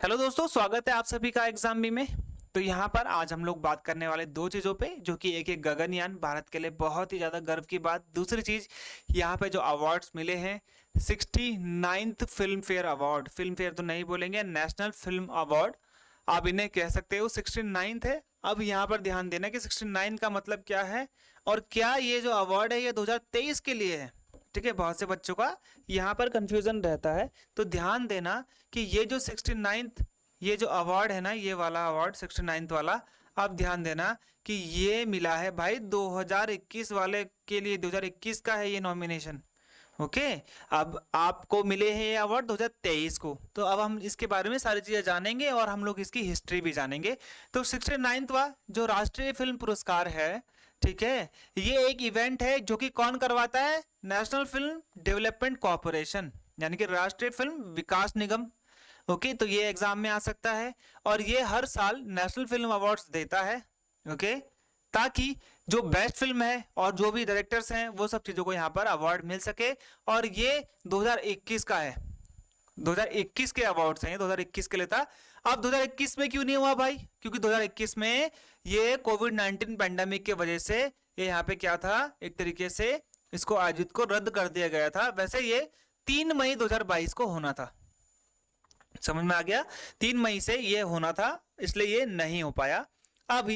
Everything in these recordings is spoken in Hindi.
हेलो दोस्तों, स्वागत है आप सभी का एग्जाम बी में। तो यहाँ पर आज हम लोग बात करने वाले दो चीज़ों पे, जो कि एक गगनयान भारत के लिए बहुत ही ज़्यादा गर्व की बात। दूसरी चीज़, यहाँ पे जो अवार्ड्स मिले हैं 69th film fair award, film fair तो नहीं बोलेंगे, नेशनल फिल्म अवार्ड आप इन्हें कह सकते हो। 69th है। अब यहाँ पर ध्यान देना कि 69 का मतलब क्या है और क्या ये जो अवार्ड है ये 2023 के लिए है। ठीक है, बहुत से बच्चों का यहाँ पर कंफ्यूजन रहता है, तो ध्यान देना कि ये जो 69th ये जो अवार्ड है ना, ये वाला अवार्ड 69th वाला, आप ध्यान देना कि ये मिला है भाई 2021 वाले के लिए। 2021 का है ये नॉमिनेशन। ओके, अब आपको मिले हैं ये अवार्ड 2023 को। तो अब हम इसके बारे में सारी चीजें जानेंगे और हम लोग इसकी हिस्ट्री भी जानेंगे। तो 69वां जो राष्ट्रीय फिल्म पुरस्कार है, ठीक है, ये एक इवेंट है जो कि कौन करवाता है? नेशनल फिल्म डेवलपमेंट कॉर्पोरेशन, यानी कि राष्ट्रीय फिल्म विकास निगम। ओके, तो ये एग्जाम में आ सकता है और ये हर साल नेशनल फिल्म अवार्ड्स देता है। ओके, ताकि जो बेस्ट फिल्म है और जो भी डायरेक्टर्स हैं वो सब चीजों को यहाँ पर अवार्ड मिल सके। और ये 2021 का है, 2021 के अवार्ड्स हैं, 2021 के लिए था। अब 2021 में क्यों नहीं हुआ भाई? क्योंकि 2021 में ये कोविड-19 पैंडेमिक के वजह से ये यहाँ पे क्या था, एक तरीके से इसको आयोजित को रद्द कर दिया गया था। वैसे ये 3 मई 2022 को होना था। समझ में आ गया? 3 मई से ये होना था, इसलिए ये नहीं हो पाया। अब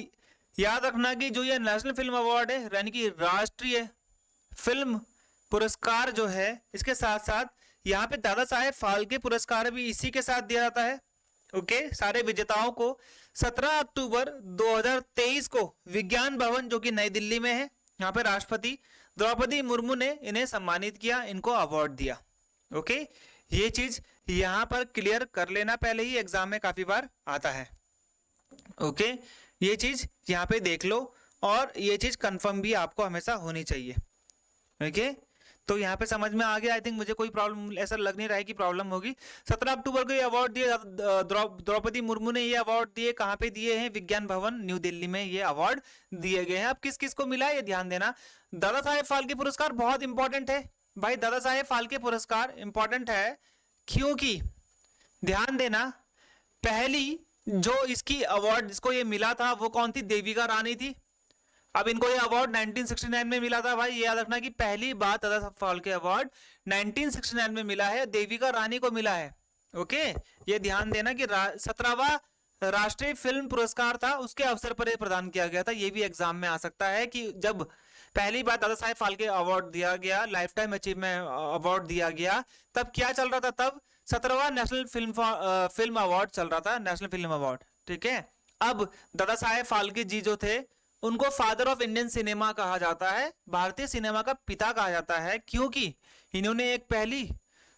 याद रखना कि जो ये नेशनल फिल्म अवार्ड है, यानी कि राष्ट्रीय फिल्म पुरस्कार जो है, इसके साथ साथ यहाँ पे दादा साहेब फाल्के पुरस्कार भी इसी के साथ दिया जाता है। ओके, सारे विजेताओं को 17 अक्टूबर 2023 को विज्ञान भवन जो कि नई दिल्ली में है, यहाँ पे राष्ट्रपति द्रौपदी मुर्मू ने इन्हें सम्मानित किया, इनको अवार्ड दिया। ओके, ये चीज यहाँ पर क्लियर कर लेना, पहले ही एग्जाम में काफी बार आता है। ओके, ये चीज यहाँ पे देख लो और ये चीज कंफर्म भी आपको हमेशा होनी चाहिए। ओके, तो यहाँ पे समझ में आ गया। आई थिंक मुझे कोई प्रॉब्लम ऐसा लग नहीं रहा है कि प्रॉब्लम होगी। 17 अक्टूबर को ये अवार्ड दिए, द्रौपदी मुर्मू ने ये अवार्ड दिए। कहाँ पे दिए हैं? विज्ञान भवन न्यू दिल्ली में ये अवार्ड दिए गए हैं। अब किस किस को मिला है ये ध्यान देना। दादा साहेब फाल्के पुरस्कार बहुत इंपॉर्टेंट है भाई। दादा साहेब फाल्के पुरस्कार इंपॉर्टेंट है क्योंकि ध्यान देना, पहली जो इसकी अवार्ड जिसको ये मिला था वो कौन थी? देविका रानी थी। अब इनको ये अवार्ड 1969 में मिला था भाई। ये याद रखना कि पहली बार दादा साहब फाल्के अवार्ड 1969 में मिला है, देविका रानी को मिला है। ओके, ये ध्यान देना कि 17वां राष्ट्रीय फिल्म पुरस्कार था, उसके अवसर पर ये प्रदान किया गया था। ये भी एग्जाम में आ सकता है कि जब पहली बार दादा साहेब फाल्के अवार्ड दिया गया, लाइफ टाइम अचीवमेंट अवार्ड दिया गया, तब क्या चल रहा था? तब 17वां नेशनल फिल्म अवार्ड चल रहा था, नेशनल फिल्म अवार्ड। ठीक है, अब दादा साहेब फाल्के जी जो थे उनको फादर ऑफ इंडियन सिनेमा कहा जाता है, भारतीय सिनेमा का पिता कहा जाता है, क्योंकि इन्होंने एक पहली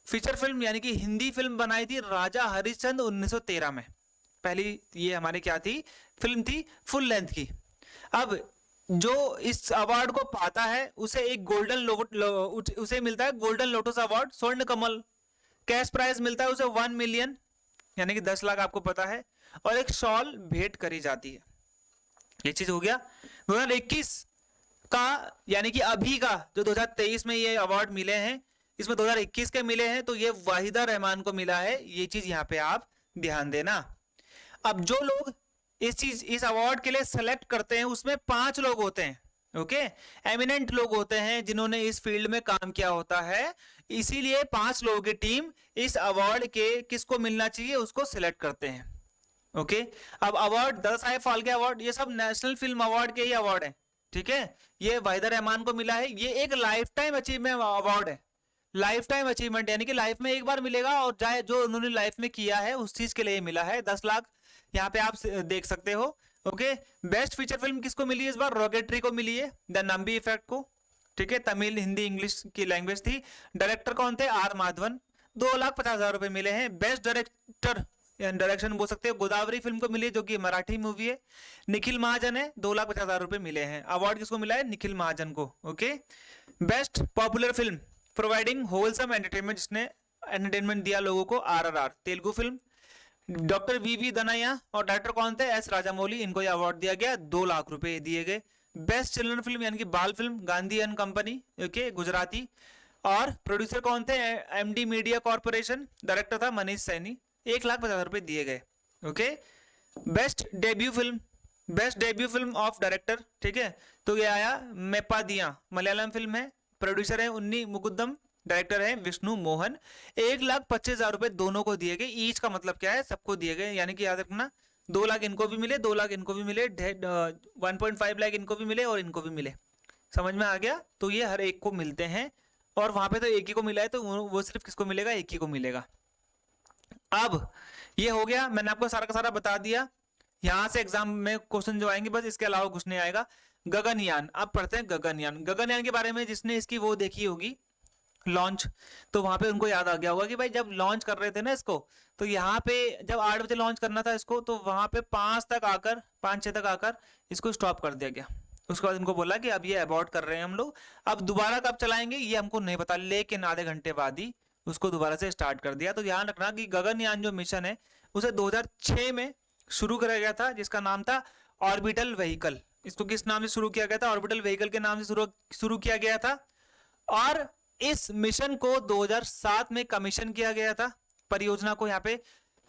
फीचर फिल्म यानी कि हिंदी फिल्म बनाई थी, राजा हरिश्चंद्र 1913 में। पहली ये हमारी क्या थी? फिल्म थी फुल लेंथ की। अब जो इस अवार्ड को पाता है उसे एक उसे मिलता है गोल्डन लोटस अवार्ड, स्वर्ण कमल। कैश प्राइज मिलता है उसे 1 मिलियन यानी कि 10 लाख, आपको पता है, और एक शॉल भेंट करी जाती है। ये चीज हो गया 2021 का, यानी कि अभी का जो 2023 में ये अवार्ड मिले हैं, इसमें 2021 के मिले हैं, तो ये वाहिदा रहमान को मिला है। ये चीज यहाँ पे आप ध्यान देना। अब जो लोग इस अवार्ड के लिए सेलेक्ट करते हैं उसमें 5 लोग होते हैं। ओके, एमिनेंट लोग होते हैं जिन्होंने इस फील्ड में काम किया होता है, इसीलिए 5 लोगों की टीम इस अवार्ड के किसको मिलना चाहिए उसको सिलेक्ट करते हैं। ओके, अब अवार्ड दादा साहेब फाल्के अवार्ड ये सब नेशनल फिल्म अवार्ड के ही अवार्ड है। ठीक है, ये वाहिदा रहमान को मिला है। ये एक लाइफ टाइम अचीवमेंट अवार्ड है, लाइफ टाइम अचीवमेंट, यानी कि लाइफ में एक बार मिलेगा और चाहे जो उन्होंने लाइफ में किया है उस चीज के लिए मिला है। 10 लाख यहाँ पे आप देख सकते हो। ओके, बेस्ट फीचर फिल्म किसको मिली है इस बार? रॉकेटरी को मिली है, द नंबी इफेक्ट को। ठीक है, तमिल हिंदी इंग्लिश की लैंग्वेज थी। डायरेक्टर कौन थे? आर माधवन। 2,50,000 रुपए मिले हैं। बेस्ट डायरेक्टर डायरेक्शन बोल सकते हो, गोदावरी फिल्म को मिली है जो कि मराठी मूवी है। निखिल महाजन है, 2,50,000 रुपए मिले हैं। अवार्ड किसको मिला है? निखिल महाजन को। Okay, best popular film providing wholesome entertainment, जिसने एंटरटेनमेंट दिया लोगों को, RRR Telugu film. Doctor V Danayya और डायरेक्टर कौन थे? एस राजामौली। इनको यह अवार्ड दिया गया, 2 लाख रुपए दिए गए। बेस्ट चिल्ड्रन फिल्म यानी कि बाल film, Gandhi and company, okay, Gujarati. और प्रोड्यूसर कौन थे? MD media corporation. डायरेक्टर था मनीष सैनी। 1,50,000 दिए गए। Okay, best debut film of director, ठीक है, तो ये आया मेप्पादिया, मलयालम फिल्म है, प्रोड्यूसर है उन्नी मुकुंदम, डायरेक्टर है विष्णु मोहन। 1,25,000 दोनों को दिए गए। ईच का मतलब क्या है, सबको दिए गए, यानी कि याद रखना 2 लाख इनको भी मिले, 2 लाख इनको भी मिले, 1.5 लाख इनको भी मिले और इनको भी मिले। समझ में आ गया? तो ये हर एक को मिलते हैं, और वहां पे तो एक ही को मिला है, तो वो सिर्फ किसको मिलेगा, एक ही को मिलेगा। अब ये हो गया, मैंने आपको सारा का सारा बता दिया। यहां से एग्जाम में क्वेश्चन जो आएंगे बस, इसके अलावा कुछ नहीं आएगा। गगनयान, अब पढ़ते हैं गगनयान। गगनयान के बारे में जिसने इसकी वो देखी होगी लॉन्च, तो वहां पे उनको याद आ गया होगा कि भाई जब लॉन्च कर रहे थे ना इसको, तो यहाँ पे जब 8 बजे लॉन्च करना था इसको, तो वहां पे 5-6 तक आकर इसको स्टॉप कर दिया गया। उसके बाद इनको बोला कि अब ये अबॉर्ट कर रहे हैं हम लोग, अब दोबारा कब चलाएंगे ये हमको नहीं पता, लेकिन आधे घंटे बाद ही उसको दोबारा से स्टार्ट कर दिया। तो ध्यान रखना कि गगनयान जो मिशन है उसे 2006 में शुरू करा गया था, जिसका नाम था ऑर्बिटल व्हीकल। इसको किस नाम से शुरू किया गया था, ऑर्बिटल व्हीकल के नाम से शुरू किया गया था। और इस मिशन को 2007 में कमीशन किया गया था। परियोजना को यहाँ पे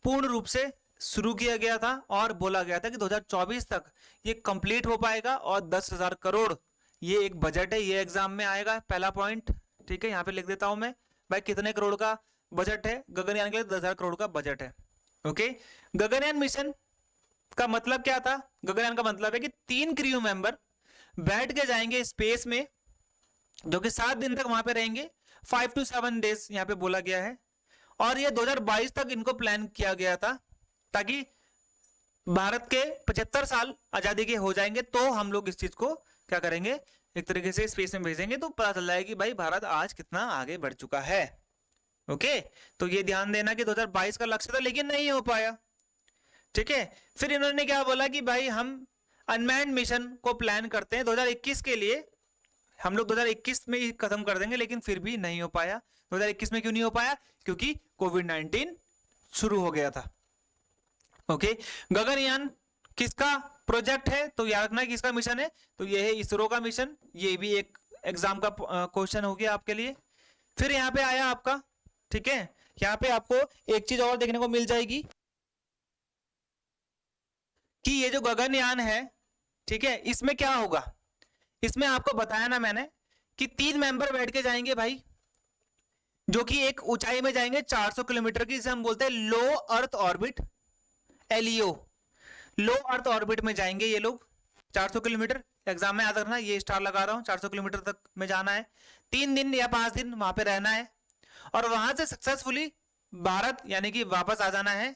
पूर्ण रूप से शुरू किया गया था और बोला गया था कि 2024 तक ये कंप्लीट हो पाएगा, और 10,000 करोड़ ये एक बजट है, ये एग्जाम में आएगा पहला पॉइंट। ठीक है, यहाँ पे लिख देता हूं मैं, भाई कितने करोड़ का बजट है गगनयान के लिए, 10,000 करोड़ का बजट है। ओके, गगनयान मिशन का मतलब क्या था, गगनयान का मतलब है कि 3 क्रू मेंबर बैठ के जाएंगे स्पेस में, जो कि 7 दिन तक वहां पे रहेंगे, 5 to 7 डेज यहाँ पे बोला गया है। और ये 2022 तक इनको प्लान किया गया था, ताकि भारत के 75 साल आजादी के हो जाएंगे तो हम लोग इस चीज को क्या करेंगे, एक तरीके से स्पेस में भेजेंगे, तो पता चल जाएगा कि भाई भारत आज कितना आगे बढ़ चुका है। ओके, तो ये ध्यान देना कि 2022 का लक्ष्य था लेकिन नहीं हो पाया। ठीक है, फिर इन्होंने क्या बोला कि भाई हम अनमैन्ड मिशन को प्लान करते हैं 2021 के लिए, हम लोग 2021 में ही खत्म कर देंगे, लेकिन फिर भी नहीं हो पाया। 2021 में क्यों नहीं हो पाया, क्योंकि कोविड-19 शुरू हो गया था। ओके, गगनयान किसका प्रोजेक्ट है, तो याद रखना किसका मिशन है, तो ये है इसरो का मिशन। ये भी एक एग्जाम का क्वेश्चन हो गया आपके लिए। फिर यहाँ पे आया आपका, ठीक है, यहाँ पे आपको एक चीज और देखने को मिल जाएगी कि ये जो गगनयान है, ठीक है, इसमें क्या होगा, इसमें आपको बताया ना मैंने कि 3 मेंबर बैठ के जाएंगे भाई, जो कि एक ऊंचाई में जाएंगे 400 किलोमीटर की, जिसे हम बोलते हैं लो अर्थ ऑर्बिट, एलईओ, लो अर्थ ऑर्बिट में जाएंगे ये लोग 400 किलोमीटर। एग्जाम में याद रखना, ये स्टार लगा रहा हूं, 400 किलोमीटर तक में जाना है, 3 दिन या 5 दिन वहां पे रहना है, और वहां से सक्सेसफुली भारत यानी कि वापस आ जाना है,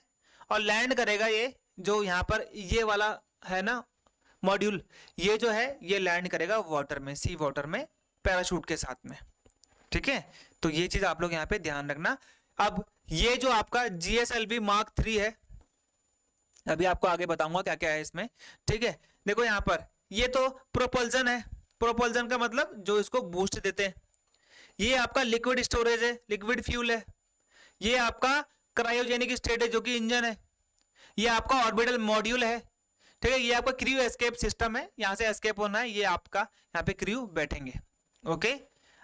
और लैंड करेगा ये जो यहाँ पर ये वाला है ना मॉड्यूल, ये जो है ये लैंड करेगा वाटर में, सी वाटर में, पैराशूट के साथ में। ठीक है, तो ये चीज आप लोग यहाँ पे ध्यान रखना। अब ये जो आपका GSLV Mark 3 है, अभी आपको आगे बताऊंगा क्या क्या है इसमें। ठीक है, देखो यहाँ पर ये तो प्रोपल्जन है, प्रोपल्जन का मतलब जो इसको बूस्ट देते हैं। ये आपका लिक्विड स्टोरेज है, लिक्विड फ्यूल है। ये आपका क्रायोजेनिक स्टेट है जो कि इंजन है। ये आपका ऑर्बिटल मॉड्यूल है। ठीक है, ये आपका क्रू एस्केप सिस्टम है, यहां से एस्केप होना है, ये आपका यहाँ पे क्रू बैठेंगे। ओके,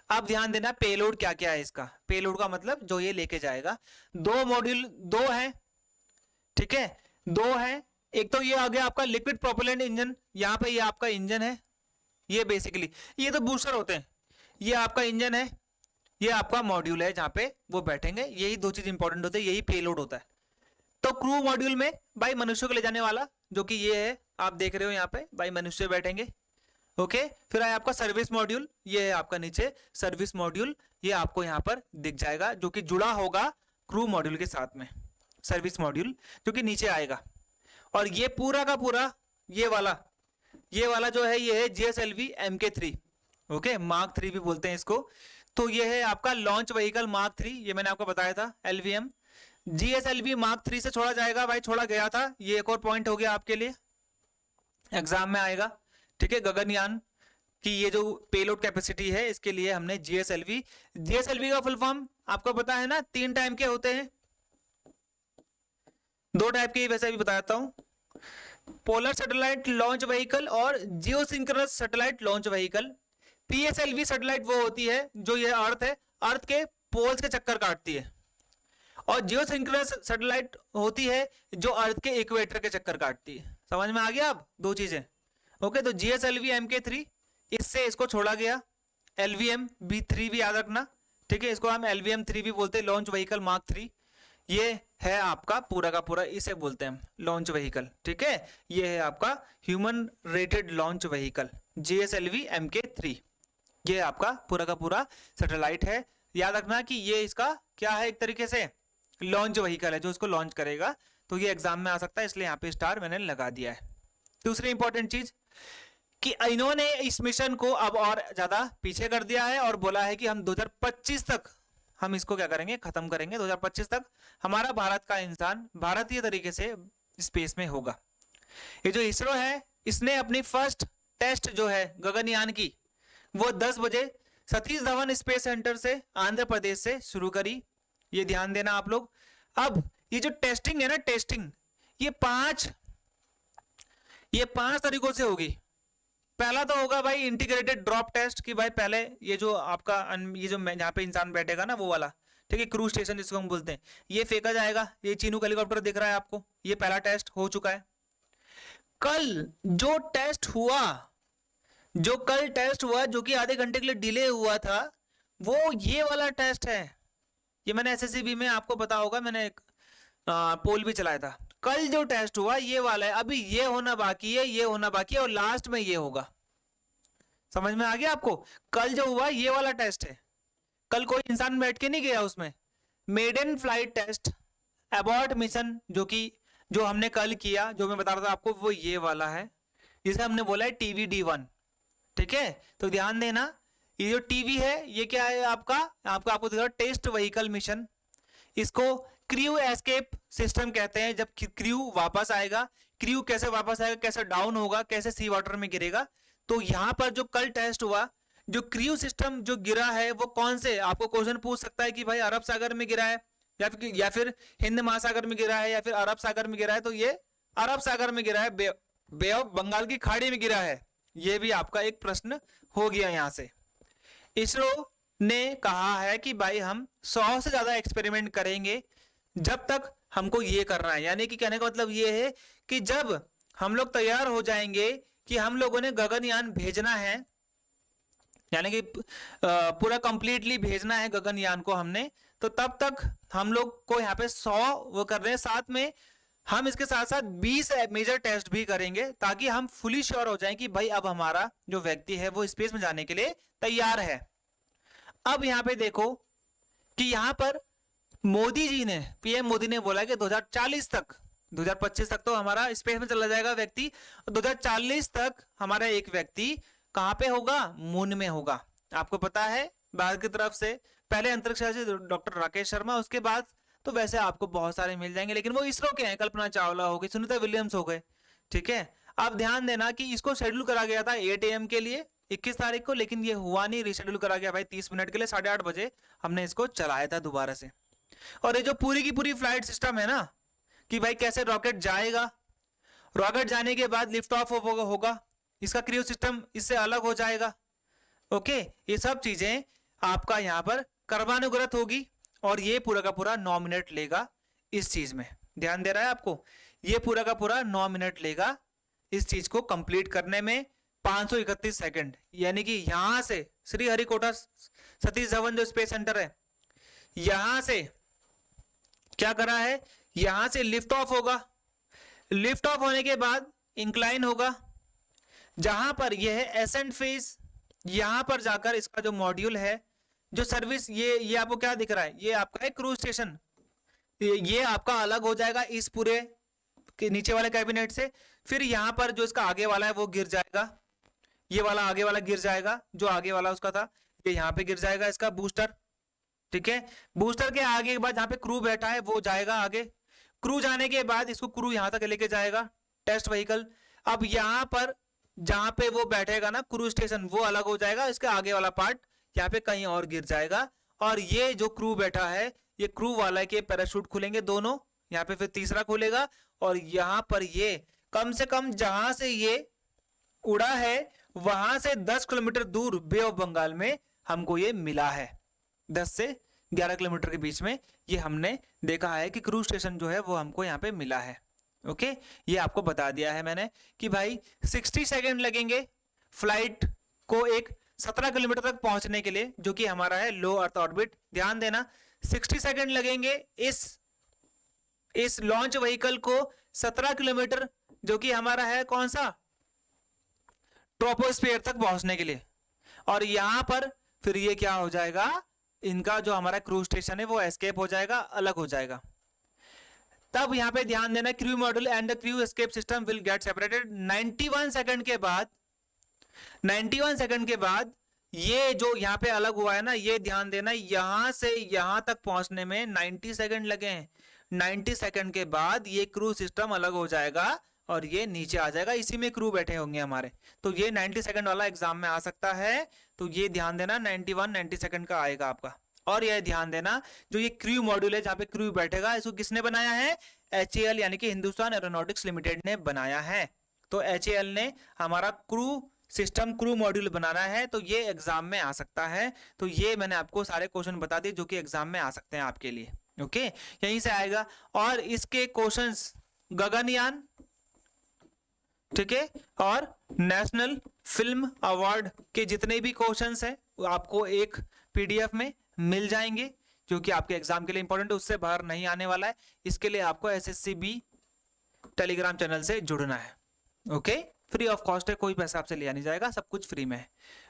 अब ध्यान देना पेलोड क्या क्या है इसका। पेलोड का मतलब जो ये लेके जाएगा, 2 मॉड्यूल 2 है, ठीक है, 2 है। एक तो ये आ गया आपका लिक्विड प्रोपेलेंट इंजन, यहाँ पे ये आपका इंजन है, ये बेसिकली ये तो बूस्टर होते हैं, ये आपका इंजन है, ये आपका मॉड्यूल है जहां पे वो बैठेंगे। यही 2 चीज इंपॉर्टेंट होते हैं, यही पेलोड होता है। तो क्रू मॉड्यूल में भाई मनुष्य को ले जाने वाला, जो कि ये है, आप देख रहे हो यहाँ पे भाई मनुष्य बैठेंगे। ओके, फिर आया आपका सर्विस मॉड्यूल, ये है आपका नीचे सर्विस मॉड्यूल, ये आपको यहाँ पर दिख जाएगा, जो कि जुड़ा होगा क्रू मॉड्यूल के साथ में, सर्विस मॉड्यूल जो कि नीचे आएगा। और ये पूरा का पूरा ये वाला जो है, ये है GSLV MK3, ओके, Mark 3 भी बोलते हैं इसको। तो ये है आपका लॉन्च व्हीकल Mark 3, ये मैंने आपको बताया था, LVM। GSLV Mark 3 से छोड़ा जाएगा भाई, छोड़ा गया था, ये एक और पॉइंट हो गया आपके लिए, एग्जाम में आएगा। ठीक है, गगनयान की ये जो पेलोड कैपेसिटी है, इसके लिए हमने GSLV का फुल फॉर्म आपको पता है ना, 3 टाइप के होते हैं, 2 टाइप के वैसे भी बताता हूं, पोलर सैटेलाइट लॉन्च व्हीकल और geosynchronous satellite launch vehicle. PSLV satellite वो होती है जो ये अर्थ है, अर्थ के पोल्स के चक्कर काटती है, और जियो सिंक्रोनस सैटेलाइट होती है जो अर्थ के इक्वेटर के चक्कर काटती है। समझ में आ गया अब दो चीजें। ओके, तो GSLV Mk3 इससे इसको छोड़ा गया, LVM B3 भी याद रखना, ठीक है, इसको हम LVM3 भी बोलते हैं, लॉन्च व्हीकल मार्क 3। ये है आपका पूरा का पूरा, इसे बोलते हैं हम लॉन्च व्हीकल, ठीक है। ये है आपका human rated launch vehicle GSLV Mk3। ये आपका पूरा का पूरा सैटेलाइट है। याद रखना कि ये इसका क्या है, एक तरीके से लॉन्च व्हीकल है जो इसको लॉन्च करेगा। तो ये एग्जाम में आ सकता है, इसलिए यहाँ पे स्टार मैंने लगा दिया है। दूसरी इंपॉर्टेंट चीज कि इन्होंने इस मिशन को अब और ज्यादा पीछे कर दिया है और बोला है कि हम 2025 तक हम इसको क्या करेंगे, खत्म करेंगे। 2025 तक हमारा भारत का इंसान भारतीय तरीके से स्पेस में होगा। ये जो इसरो है, इसने अपनी फर्स्ट टेस्ट जो है गगनयान की, वो 10 बजे सतीश धवन स्पेस सेंटर से आंध्र प्रदेश से शुरू करी। ये ध्यान देना आप लोग। अब ये जो टेस्टिंग है ना, टेस्टिंग ये पांच तरीकों से होगी। पहला तो होगा भाई इंटीग्रेटेड ड्रॉप टेस्ट, कि भाई पहले ये जो आपका ये जो यहाँ पे इंसान बैठेगा ना वो वाला, ठीक है, क्रूज स्टेशन जिसको हम बोलते हैं, ये फेंका जाएगा। ये चीनूक हेलीकॉप्टर दिख रहा है आपको, ये पहला टेस्ट हो चुका है। कल जो टेस्ट हुआ जो कि आधे घंटे के लिए डिले हुआ था, वो ये वाला टेस्ट है। ये मैंने SSCB में आपको पता होगा, मैंने एक पोल भी चलाया था। कल जो टेस्ट हुआ ये वाला है, अभी ये होना बाकी है, ये होना बाकी है, और लास्ट में ये होगा। समझ में आ गया आपको? कल जो हुआ ये वाला टेस्ट है। कल कोई इंसान बैठ के नहीं गया उसमें। Maiden flight test abort mission जो हमने कल किया, जो मैं बता रहा था आपको, वो ये वाला है, जिसे हमने बोला है TVD1, ठीक है। तो ध्यान देना, ये जो टीवी है ये क्या है आपको दिखा टेस्ट व्हीकल मिशन। इसको क्रू एस्केप सिस्टम कहते हैं। जब क्रू वापस आएगा, क्रू कैसे वापस आएगा, कैसे डाउन होगा, कैसे सी वाटर में गिरेगा। तो यहाँ पर जो कल टेस्ट हुआ, जो क्रू सिस्टम जो गिरा है वो कौन से, आपको क्वेश्चन पूछ सकता है कि भाई अरब सागर में गिरा है या फिर हिंद महासागर में गिरा है या फिर अरब सागर में गिरा है। तो ये अरब सागर में गिरा है, बे ऑफ बंगाल की खाड़ी में गिरा है। ये भी आपका एक प्रश्न हो गया यहाँ से। इसरो ने कहा है कि भाई हम 100 से ज्यादा एक्सपेरिमेंट करेंगे जब तक हमको ये करना है। यानी कि कहने का मतलब ये है कि जब हम लोग तैयार हो जाएंगे कि हम लोगों ने गगनयान भेजना है, यानी कि पूरा कंप्लीटली भेजना है गगनयान को हमने, तो तब तक हम लोग को यहाँ पे 100 वो कर रहे हैं। साथ में हम इसके साथ साथ 20 मेजर टेस्ट भी करेंगे, ताकि हम फुली श्योर हो जाएं कि भाई अब हमारा जो व्यक्ति है वो स्पेस में जाने के लिए तैयार है। अब यहाँ पे देखो कि यहाँ पर मोदी जी ने, PM मोदी ने बोला कि 2040 तक, 2025 तक तो हमारा स्पेस में चला जाएगा व्यक्ति, 2040 तक हमारा एक व्यक्ति कहां पे होगा, मून में होगा। आपको पता है भारत की तरफ से पहले अंतरिक्ष यात्री डॉक्टर राकेश शर्मा, उसके बाद तो वैसे आपको बहुत सारे मिल जाएंगे, लेकिन वो इसरो के हैं। कल्पना चावला हो गई, सुनीता विलियम्स हो गए, ठीक है। अब ध्यान देना कि इसको शेड्यूल करा गया था 8 AM के लिए 21 तारीख को, लेकिन ये हुआ नहीं, रिशेड्यूल करा गया भाई 30 मिनट के लिए। 8:30 बजे हमने इसको चलाया था दोबारा से। और ये जो पूरी की पूरी फ्लाइट सिस्टम है ना, कि भाई कैसे रॉकेट जाएगा, रॉकेट जाने के बाद लिफ्ट ऑफ होगा, इसका क्रू सिस्टम इससे अलग हो जाएगा। ओके, ये सब चीजें आपका यहाँ पर कर्मानुगत होगी, और ये पूरा का पूरा 9 मिनट लेगा इस चीज में। ध्यान दे रहा है आपको? ये पूरा का पूरा 9 मिनट लेगा इस चीज को कंप्लीट करने में। 531 सेकंड, यानी कि यहां से श्रीहरिकोटा सतीश धवन जो स्पेस सेंटर है, यहां से क्या करा है, यहां से लिफ्ट ऑफ होगा। लिफ्ट ऑफ होने के बाद इंक्लाइन होगा, जहां पर यह है एसेंट फेज। यहां पर जाकर इसका जो मॉड्यूल है, जो सर्विस, ये आपको क्या दिख रहा है, ये आपका है क्रूज स्टेशन। ये आपका अलग हो जाएगा इस पूरे के नीचे वाले कैबिनेट से। फिर यहां पर जो इसका आगे वाला है वो गिर जाएगा, ये वाला आगे वाला गिर जाएगा, जो आगे वाला उसका था ये यहाँ पे गिर जाएगा, इसका बूस्टर, ठीक है। बूस्टर के आगे के बाद जहां पे क्रू बैठा है वो जाएगा आगे। क्रू जाने के बाद इसको क्रू यहां तक लेके जाएगा टेस्ट व्हीकल। अब यहां पर जहां पे वो बैठेगा ना क्रू स्टेशन, वो अलग हो जाएगा, इसके आगे वाला पार्ट यहाँ पे कहीं और गिर जाएगा। और ये जो क्रू बैठा है, ये क्रू वाला के पैराशूट खुलेंगे दोनों, यहाँ पे फिर तीसरा खुलेगा, और यहाँ पर ये कम से कम जहां से ये उड़ा है वहां से 10 किलोमीटर दूर बे ऑफ बंगाल में हमको ये मिला है। 10 से 11 किलोमीटर के बीच में ये हमने देखा है कि क्रूज स्टेशन जो है वो हमको यहाँ पे मिला है। ओके, ये आपको बता दिया है मैंने कि भाई 60 सेकेंड लगेंगे फ्लाइट को एक 17 किलोमीटर तक पहुंचने के लिए, जो कि हमारा है लो अर्थ ऑर्बिट। ध्यान देना 60 सेकेंड लगेंगे इस लॉन्च व्हीकल को 17 किलोमीटर, जो कि हमारा है कौन सा, ट्रोपोस्फीयर तक पहुंचने के लिए। और यहां पर फिर ये क्या हो जाएगा, इनका जो हमारा क्रूज स्टेशन है वो एस्केप हो जाएगा, अलग हो जाएगा। तब यहां पे ध्यान देना, crew module and the crew escape system will get separated. 91 second के बाद, 91 सेकंड के बाद ये जो यहाँ पे अलग हुआ है ना, ये ध्यान देना, यहां से यहां तक पहुंचने में 90 सेकंड लगे हैं। 90 सेकंड के बाद ये क्रू सिस्टम अलग हो जाएगा और ये नीचे आ जाएगा, इसी में क्रू बैठे होंगे हमारे। तो ये 90 सेकंड वाला एग्जाम में आ सकता है, तो ये ध्यान देना 90 सेकंड का आएगा आपका। और यह ध्यान देना, जो ये क्रू मॉड्यूल है जहां पे क्रू बैठेगा, इसको किसने बनाया है, HAL यानी कि हिंदुस्तान एरोनॉटिक्स लिमिटेड ने बनाया है। तो HAL ने हमारा क्रू सिस्टम, क्रू मॉड्यूल बनाना है, तो ये एग्जाम में आ सकता है। तो ये मैंने आपको सारे क्वेश्चन बता दिए जो कि एग्जाम में आ सकते हैं आपके लिए। ओके, यहीं से आएगा। और इसके क्वेश्चंस गगनयान, ठीक है, और नेशनल फिल्म अवार्ड के जितने भी क्वेश्चंस हैं वो आपको एक PDF में मिल जाएंगे, जो कि आपके एग्जाम के लिए इंपॉर्टेंट है, उससे बाहर नहीं आने वाला है। इसके लिए आपको SSCB टेलीग्राम चैनल से जुड़ना है। ओके, फ्री ऑफ कॉस्ट है, कोई पैसा आपसे लिया नहीं जाएगा, सब कुछ फ्री में है।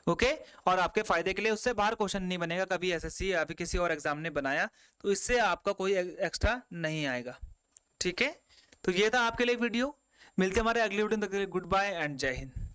ओके, और आपके फायदे के लिए उससे बाहर क्वेश्चन नहीं बनेगा। कभी SSC या फिर किसी और एग्जाम ने बनाया तो इससे आपका कोई एक्स्ट्रा नहीं आएगा। ठीक है, तो ये था आपके लिए वीडियो। मिलते हमारे अगले वीडियो तक के लिए गुड बाय एंड जय हिंद।